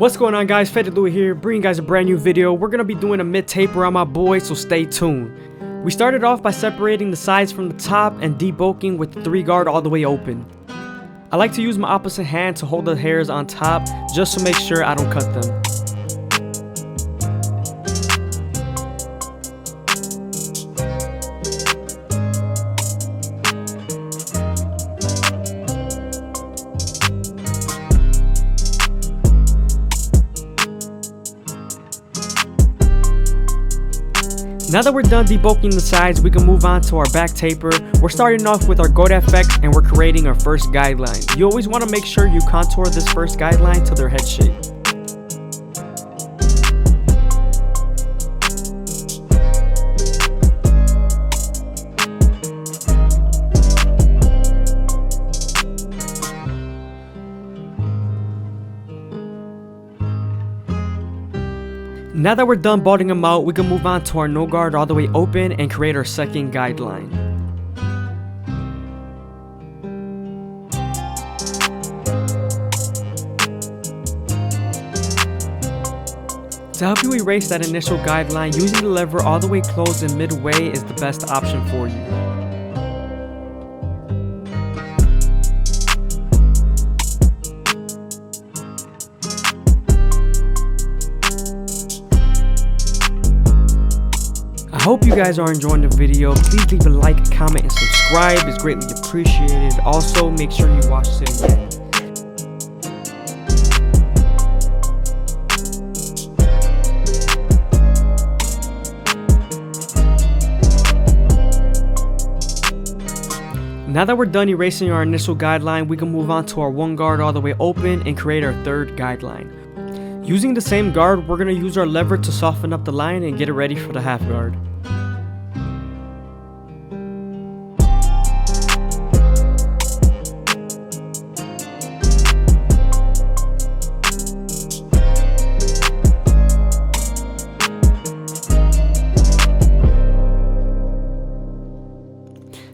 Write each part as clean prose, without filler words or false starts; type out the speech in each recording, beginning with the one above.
What's going on, guys? FadeitLuie here, bringing you guys a brand new video. We're gonna be doing a mid taper on my boy, so stay tuned. We started off by separating the sides from the top and debulking with the 3 guard all the way open. I like to use my opposite hand to hold the hairs on top just to make sure I don't cut them. Now that we're done debulking the sides, we can move on to our back taper. We're starting off with our goat effect and we're creating our first guideline. You always want to make sure you contour this first guideline to their head shape. Now that we're done balding them out, we can move on to our no guard all the way open and create our second guideline. To help you erase that initial guideline, using the lever all the way closed and midway is the best option for you. I hope you guys are enjoying the video. Please leave a like, comment, and subscribe. It's greatly appreciated. Also, make sure you watch till the end. Now that we're done erasing our initial guideline, we can move on to our 1 guard all the way open and create our third guideline. Using the same guard, we're going to use our lever to soften up the line and get it ready for the half guard.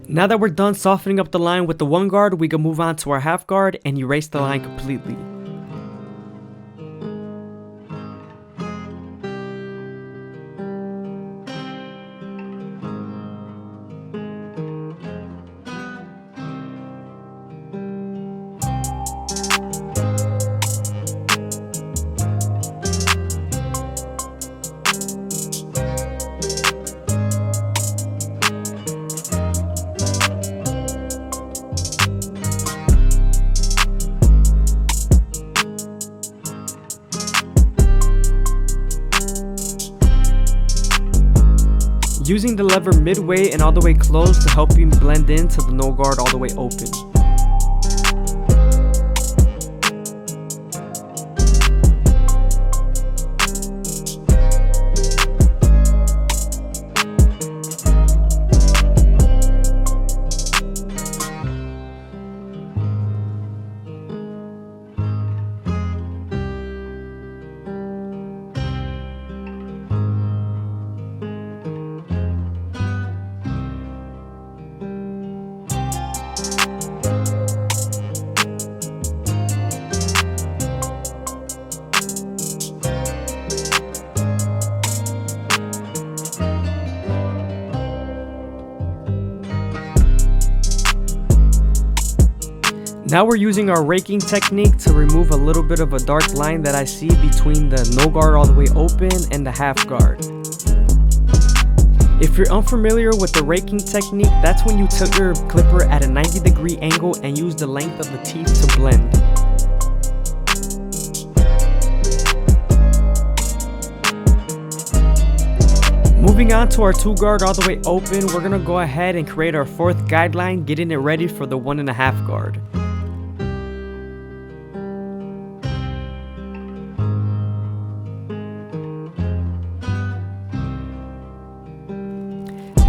Now that we're done softening up the line with the 1 guard, we can move on to our half guard and erase the line completely. Using the lever midway and all the way closed to help you blend into the no guard all the way open. Now we're using our raking technique to remove a little bit of a dark line that I see between the no guard all the way open and the half guard. If you're unfamiliar with the raking technique, that's when you tilt your clipper at a 90-degree angle and use the length of the teeth to blend. Moving on to our 2 guard all the way open, we're gonna go ahead and create our 4th guideline, getting it ready for the 1.5 guard.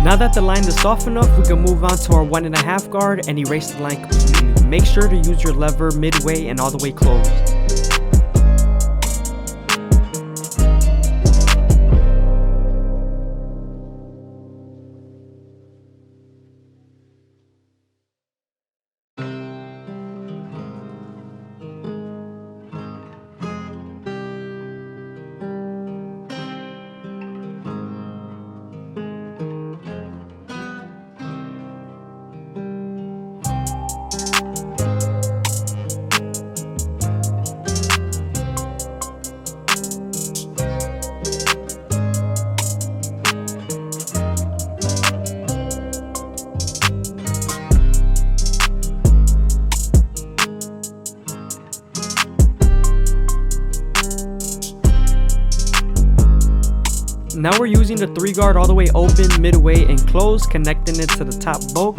Now that the line is soft enough, we can move on to our 1.5 guard and erase the line completely. Make sure to use your lever midway and all the way closed. Now we're using the 3 guard all the way open, midway, and closed, connecting it to the top bolt.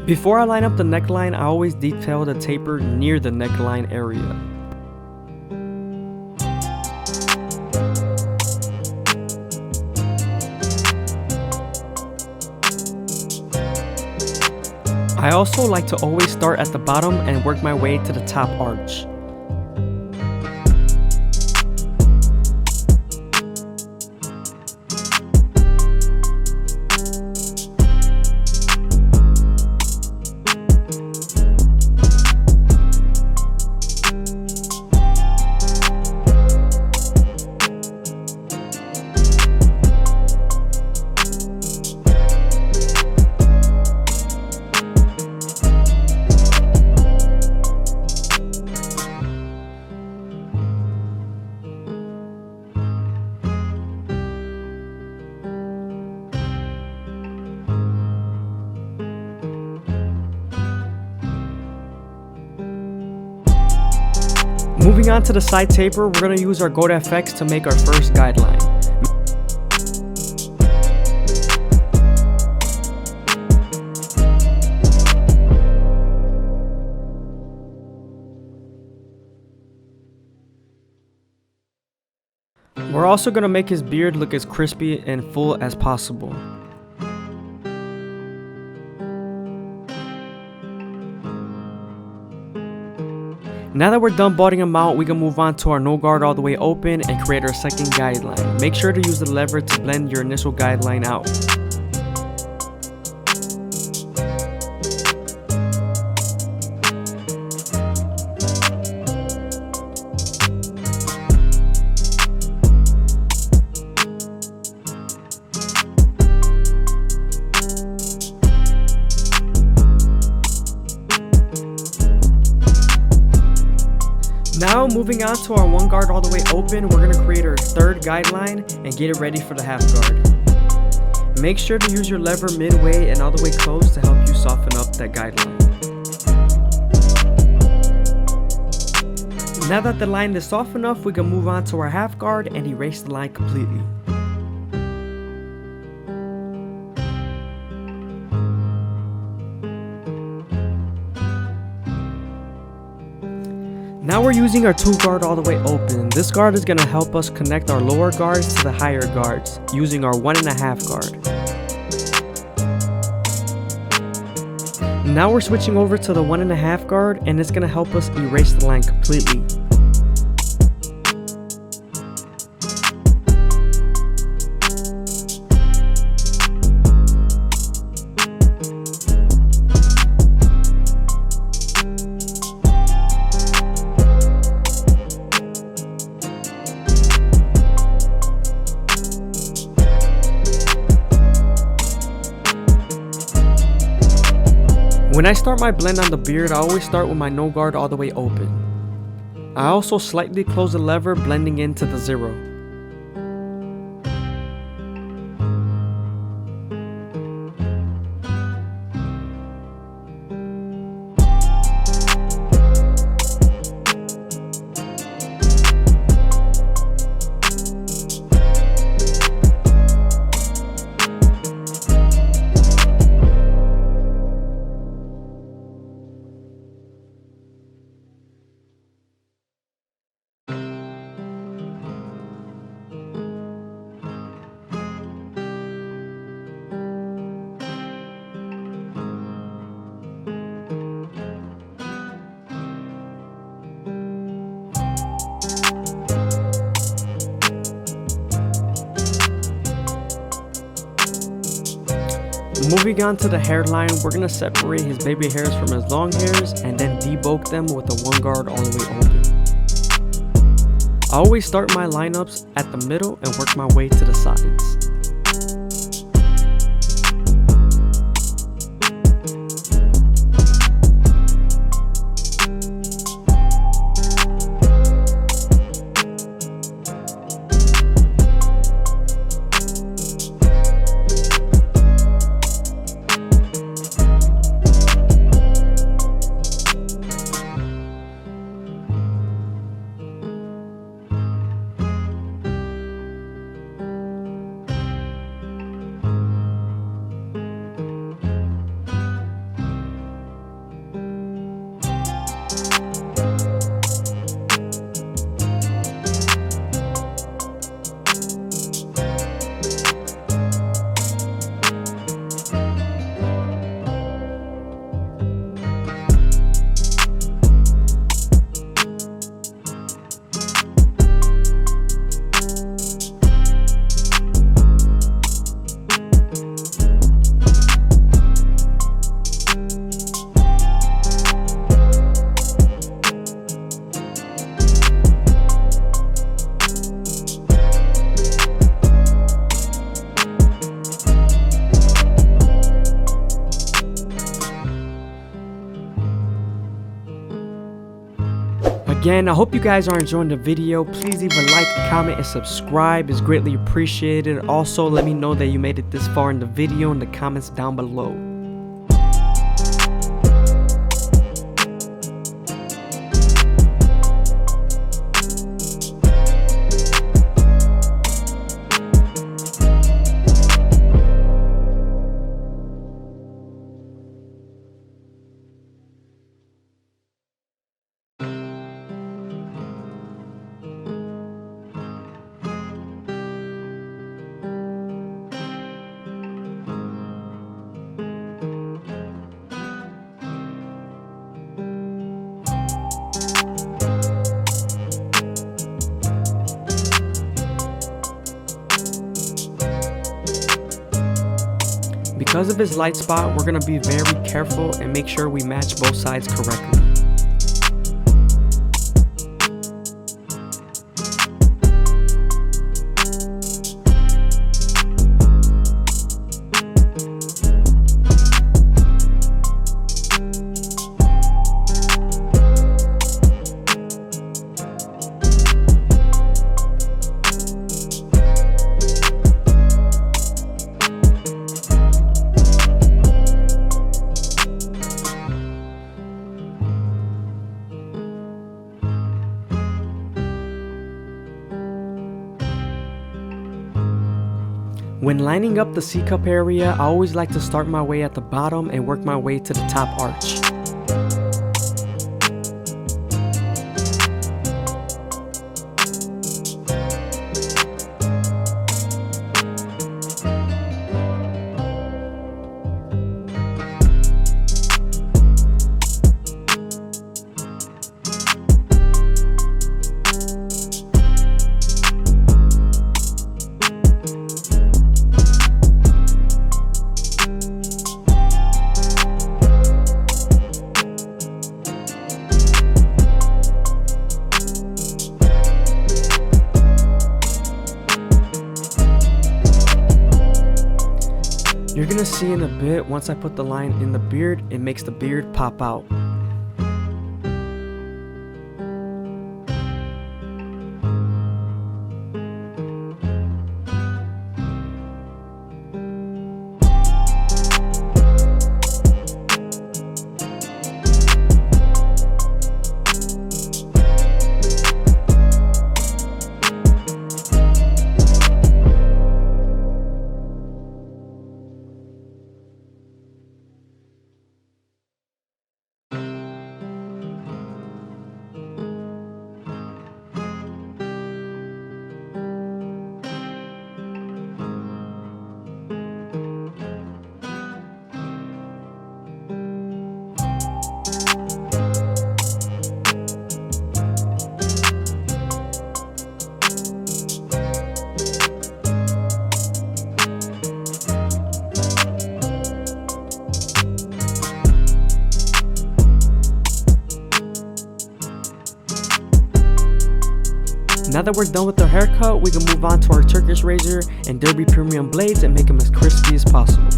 Before I line up the neckline, I always detail the taper near the neckline area. I also like to always start at the bottom and work my way to the top arch. Moving on to the side taper, we're going to use our Gold FX to make our first guideline. We're also going to make his beard look as crispy and full as possible. Now that we're done balding him out, we can move on to our no guard all the way open and create our second guideline. Make sure to use the lever to blend your initial guideline out. Now moving on to our 1 guard all the way open, we're going to create our third guideline and get it ready for the half guard. Make sure to use your lever midway and all the way closed to help you soften up that guideline. Now that the line is soft enough, we can move on to our half guard and erase the line completely. Now we're using our 2 guard all the way open. This guard is going to help us connect our lower guards to the higher guards using our 1.5 guard. Now we're switching over to the 1.5 guard and it's going to help us erase the line completely. When I start my blend on the beard, I always start with my no guard all the way open. I also slightly close the lever, blending into the 0. Moving on to the hairline, we're going to separate his baby hairs from his long hairs and then debulk them with a 1 guard all the way open. I always start my lineups at the middle and work my way to the sides. Again, I hope you guys are enjoying the video. Please leave a like, comment, and subscribe. It's greatly appreciated. Also, let me know that you made it this far in the video in the comments down below. Because of his light spot, we're going to be very careful and make sure we match both sides correctly. When lining up the C-cup area, I always like to start my way at the bottom and work my way to the top arch. You're gonna see in a bit, once I put the line in the beard, it makes the beard pop out. Now that we're done with our haircut, we can move on to our Turkish razor and Derby premium blades and make them as crispy as possible.